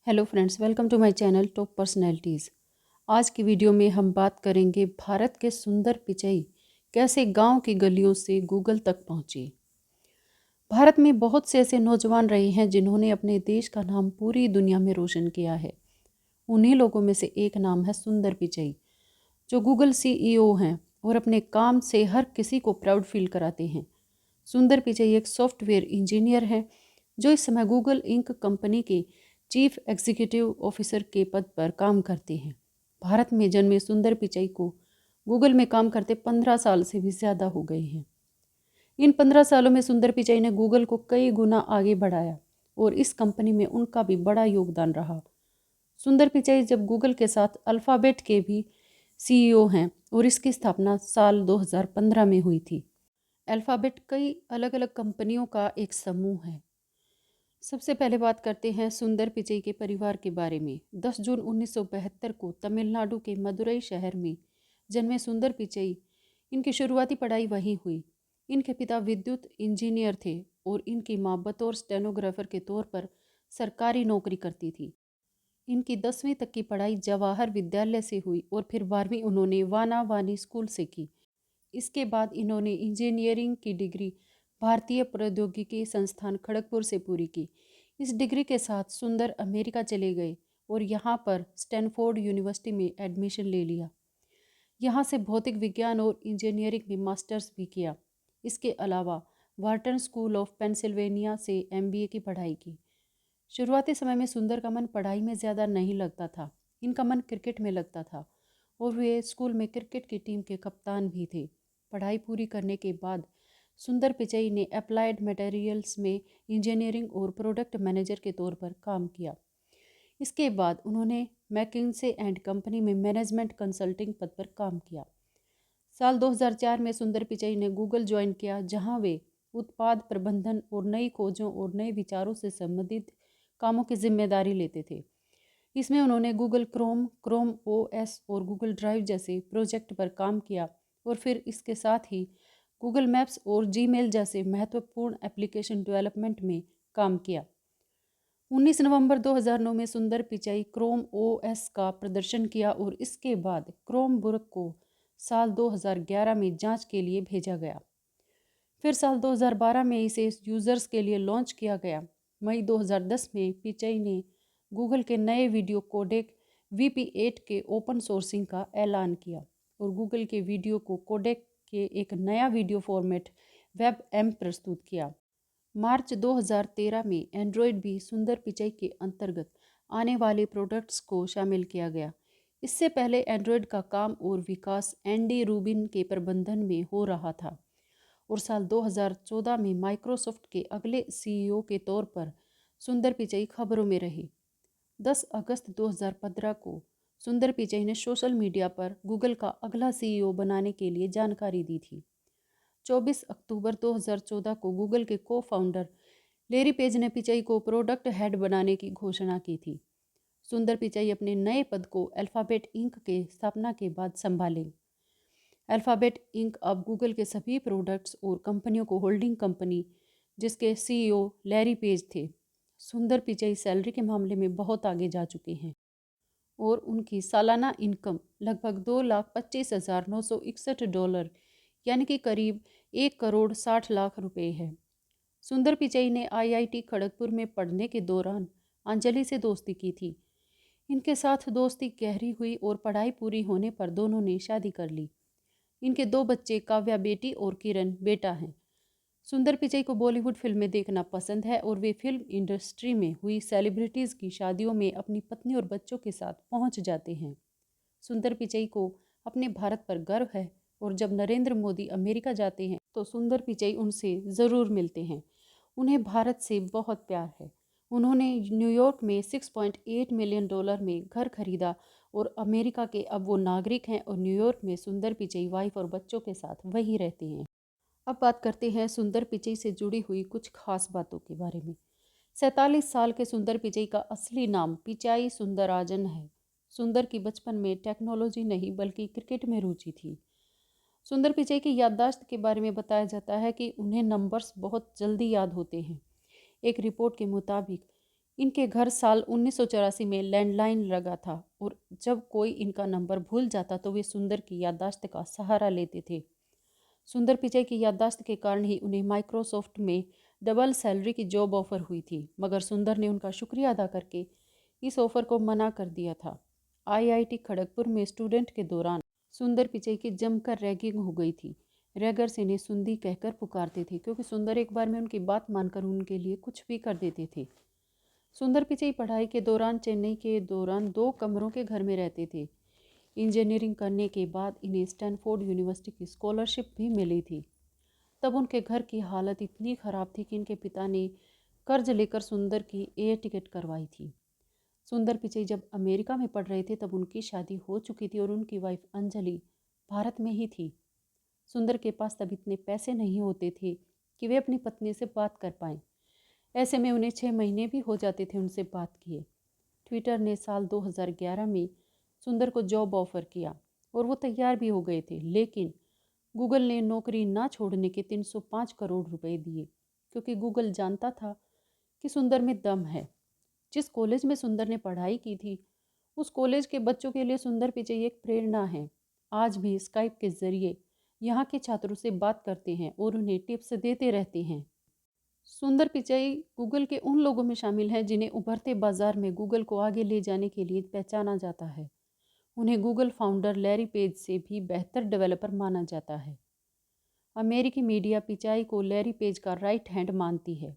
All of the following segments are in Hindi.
Hello friends, welcome to my channel top personalities. आज की वीडियो में हम बात करेंगे भारत के सुंदर पिचई कैसे गांव की गलियों से गूगल तक पहुंची। भारत में बहुत से ऐसे नौजवान रहे हैं जिन्होंने अपने देश का नाम पूरी दुनिया में रोशन किया है। उन्हीं लोगों में से एक नाम है सुंदर पिचई, जो गूगल सीईओ हैं और अपने काम से हर किसी को प्राउड फील कराते हैं। सुंदर पिचई एक सॉफ्टवेयर इंजीनियर हैं जो इस समय गूगल इंक कंपनी के चीफ एग्जीक्यूटिव ऑफिसर के पद पर काम करते हैं। भारत में जन्मे सुंदर पिचई को गूगल में काम करते 15 साल से भी ज़्यादा हो गए हैं। इन 15 सालों में सुंदर पिचई ने गूगल को कई गुना आगे बढ़ाया और इस कंपनी में उनका भी बड़ा योगदान रहा। सुंदर पिचई जब गूगल के साथ अल्फ़ाबेट के भी सीईओ हैं और इसकी स्थापना साल 2015 में हुई थी। अल्फ़ाबेट कई अलग अलग कंपनियों का एक समूह है। सबसे पहले बात करते हैं सुंदर पिचई के परिवार के बारे में। 10 जून 1972 को तमिलनाडु के मदुरई शहर में जन्मे सुंदर पिचई, इनकी शुरुआती पढ़ाई वहीं हुई। इनके पिता विद्युत इंजीनियर थे और इनकी मां बतौर स्टेनोग्राफर के तौर पर सरकारी नौकरी करती थी। इनकी 10वीं तक की पढ़ाई जवाहर विद्यालय से हुई और फिर 12वीं उन्होंने वाना वानी स्कूल से की। इसके बाद इन्होंने इंजीनियरिंग की डिग्री भारतीय प्रौद्योगिकी संस्थान खड़गपुर से पूरी की। इस डिग्री के साथ सुंदर अमेरिका चले गए और यहाँ पर स्टैनफोर्ड यूनिवर्सिटी में एडमिशन ले लिया। यहाँ से भौतिक विज्ञान और इंजीनियरिंग में मास्टर्स भी किया। इसके अलावा वार्टन स्कूल ऑफ पेंसिल्वेनिया से एमबीए की पढ़ाई की। शुरुआती समय में सुंदर का मन पढ़ाई में ज़्यादा नहीं लगता था। इनका मन क्रिकेट में लगता था और वे स्कूल में क्रिकेट की टीम के कप्तान भी थे। पढ़ाई पूरी करने के बाद सुंदर पिचई ने अप्लाइड मटेरियल्स में इंजीनियरिंग और प्रोडक्ट मैनेजर के तौर पर काम किया। इसके बाद उन्होंने मैकिन्से एंड कंपनी में मैनेजमेंट कंसल्टिंग पद पर काम किया। साल 2004 में सुंदर पिचई ने गूगल ज्वाइन किया, जहां वे उत्पाद प्रबंधन और नई खोजों और नए विचारों से संबंधित कामों की जिम्मेदारी लेते थे। इसमें उन्होंने गूगल क्रोम ओएस और गूगल ड्राइव जैसे प्रोजेक्ट पर काम किया और फिर इसके साथ ही गूगल मैप्स और जीमेल जैसे महत्वपूर्ण एप्लीकेशन डेवलपमेंट में काम किया। 19 नवंबर 2009 में सुंदर पिचाई क्रोम ओएस का प्रदर्शन किया और इसके बाद क्रोम बुक को साल 2011 में जांच के लिए भेजा गया। फिर साल 2012 में इसे यूज़र्स के लिए लॉन्च किया गया। मई 2010 में पिचाई ने गूगल के नए वीडियो कोडेक VP8 के ओपन सोर्सिंग का ऐलान किया और गूगल के वीडियो को कोडेक के एक नया वीडियो फॉर्मेट WebM प्रस्तुत किया। मार्च 2013 में एंड्रॉयड भी सुंदर पिचई के अंतर्गत आने वाले प्रोडक्ट्स को शामिल किया गया। इससे पहले एंड्रॉयड का काम और विकास एंडी रूबिन के प्रबंधन में हो रहा था और साल 2014 में माइक्रोसॉफ्ट के अगले सीईओ के तौर पर सुंदर पिचई खबरों में रहे। 10 अगस्त 2015 को सुंदर पिचई ने सोशल मीडिया पर गूगल का अगला सीईओ बनाने के लिए जानकारी दी थी। 24 अक्टूबर 2014 को गूगल के को फाउंडर लेरी पेज ने पिचई को प्रोडक्ट हेड बनाने की घोषणा की थी। सुंदर पिचई अपने नए पद को अल्फ़ाबेट इंक के स्थापना के बाद संभालें। अल्फ़ाबेट इंक अब गूगल के सभी प्रोडक्ट्स और कंपनियों को होल्डिंग कंपनी, जिसके सीईओ लैरी पेज थे। सुंदर पिचई सैलरी के मामले में बहुत आगे जा चुके हैं और उनकी सालाना इनकम लगभग $2,25,961 यानी कि करीब 1,60,00,000 रुपये है। सुंदर पिचई ने IIT खड़गपुर में पढ़ने के दौरान अंजलि से दोस्ती की थी। इनके साथ दोस्ती गहरी हुई और पढ़ाई पूरी होने पर दोनों ने शादी कर ली। इनके 2 बच्चे, काव्या बेटी और किरण बेटा हैं। सुंदर पिचई को बॉलीवुड फिल्में देखना पसंद है और वे फिल्म इंडस्ट्री में हुई सेलिब्रिटीज़ की शादियों में अपनी पत्नी और बच्चों के साथ पहुंच जाते हैं। सुंदर पिचई को अपने भारत पर गर्व है और जब नरेंद्र मोदी अमेरिका जाते हैं तो सुंदर पिचई उनसे ज़रूर मिलते हैं। उन्हें भारत से बहुत प्यार है। उन्होंने न्यूयॉर्क में $6.8 मिलियन में घर खरीदा और अमेरिका के अब वो नागरिक हैं और न्यूयॉर्क में सुंदर पिचई वाइफ और बच्चों के साथ वहीं रहते हैं। अब बात करते हैं सुंदर पिचई से जुड़ी हुई कुछ खास बातों के बारे में। 47 साल के सुंदर पिचई का असली नाम पिचाई सुंदराजन है। सुंदर की बचपन में टेक्नोलॉजी नहीं बल्कि क्रिकेट में रुचि थी। सुंदर पिचई की याददाश्त के बारे में बताया जाता है कि उन्हें नंबर्स बहुत जल्दी याद होते हैं। एक रिपोर्ट के मुताबिक इनके घर साल 1984 में लैंडलाइन लगा था और जब कोई इनका नंबर भूल जाता तो वे सुंदर की याददाश्त का सहारा लेते थे। सुंदर पिचाई की याददाश्त के कारण ही उन्हें माइक्रोसॉफ्ट में डबल सैलरी की जॉब ऑफर हुई थी, मगर सुंदर ने उनका शुक्रिया अदा करके इस ऑफर को मना कर दिया था। आईआईटी खड़गपुर में स्टूडेंट के दौरान सुंदर पिचाई की जमकर रैगिंग हो गई थी। रैगर्स इन्हें सुंदी कहकर पुकारते थे क्योंकि सुंदर एक बार में उनकी बात मानकर उनके लिए कुछ भी कर देते थे। सुंदर पिचाई पढ़ाई के दौरान चेन्नई के दौरान 2 कमरों के घर में रहते थे। इंजीनियरिंग करने के बाद इन्हें स्टैनफोर्ड यूनिवर्सिटी की स्कॉलरशिप भी मिली थी। तब उनके घर की हालत इतनी ख़राब थी कि इनके पिता ने कर्ज लेकर सुंदर की एयर टिकट करवाई थी। सुंदर पिचाई जब अमेरिका में पढ़ रहे थे तब उनकी शादी हो चुकी थी और उनकी वाइफ अंजलि भारत में ही थी। सुंदर के पास तब इतने पैसे नहीं होते थे कि वे अपनी पत्नी से बात कर पाएँ। ऐसे में उन्हें 6 महीने भी हो जाते थे उनसे बात किए। ट्विटर ने साल 2011 में सुंदर को जॉब ऑफर किया और वो तैयार भी हो गए थे, लेकिन गूगल ने नौकरी ना छोड़ने के 305 करोड़ रुपए दिए क्योंकि गूगल जानता था कि सुंदर में दम है। जिस कॉलेज में सुंदर ने पढ़ाई की थी उस कॉलेज के बच्चों के लिए सुंदर पिचाई एक प्रेरणा है। आज भी स्काइप के जरिए यहाँ के छात्रों से बात करते हैं और उन्हें टिप्स देते रहते हैं। सुंदर पिचाई गूगल के उन लोगों में शामिल हैं जिन्हें उभरते बाजार में गूगल को आगे ले जाने के लिए पहचाना जाता है। उन्हें गूगल फाउंडर लैरी पेज से भी बेहतर डेवलपर माना जाता है। अमेरिकी मीडिया पिचाई को लैरी पेज का राइट हैंड मानती है।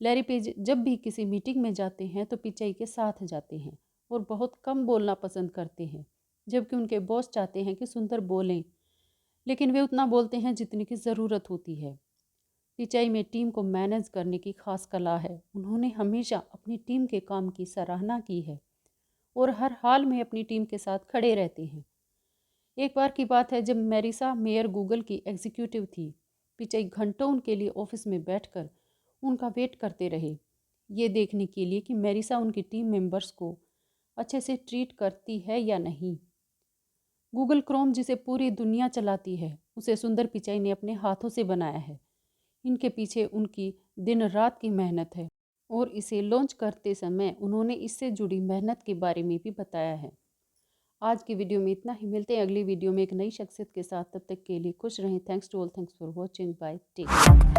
लैरी पेज जब भी किसी मीटिंग में जाते हैं तो पिचाई के साथ जाते हैं और बहुत कम बोलना पसंद करते हैं, जबकि उनके बॉस चाहते हैं कि सुंदर बोलें, लेकिन वे उतना बोलते हैं जितनी की ज़रूरत होती है। पिचाई में टीम को मैनेज करने की खास कला है। उन्होंने हमेशा अपनी टीम के काम की सराहना की है और हर हाल में अपनी टीम के साथ खड़े रहते हैं। एक बार की बात है जब मैरिसा मेयर गूगल की एग्जीक्यूटिव थी। पिचाई घंटों उनके लिए ऑफिस में बैठकर उनका वेट करते रहे, ये देखने के लिए कि मैरिसा उनकी टीम मेंबर्स को अच्छे से ट्रीट करती है या नहीं। गूगल क्रोम जिसे पूरी दुनिया चलाती है उसे सुंदर पिचाई ने अपने हाथों से बनाया है। इनके पीछे उनकी दिन रात की मेहनत है और इसे लॉन्च करते समय उन्होंने इससे जुड़ी मेहनत के बारे में भी बताया है। आज की वीडियो में इतना ही। मिलते हैं अगली वीडियो में एक नई शख्सियत के साथ। तब तक के लिए खुश रहें। Thanks to all. Thanks for watching. Bye take.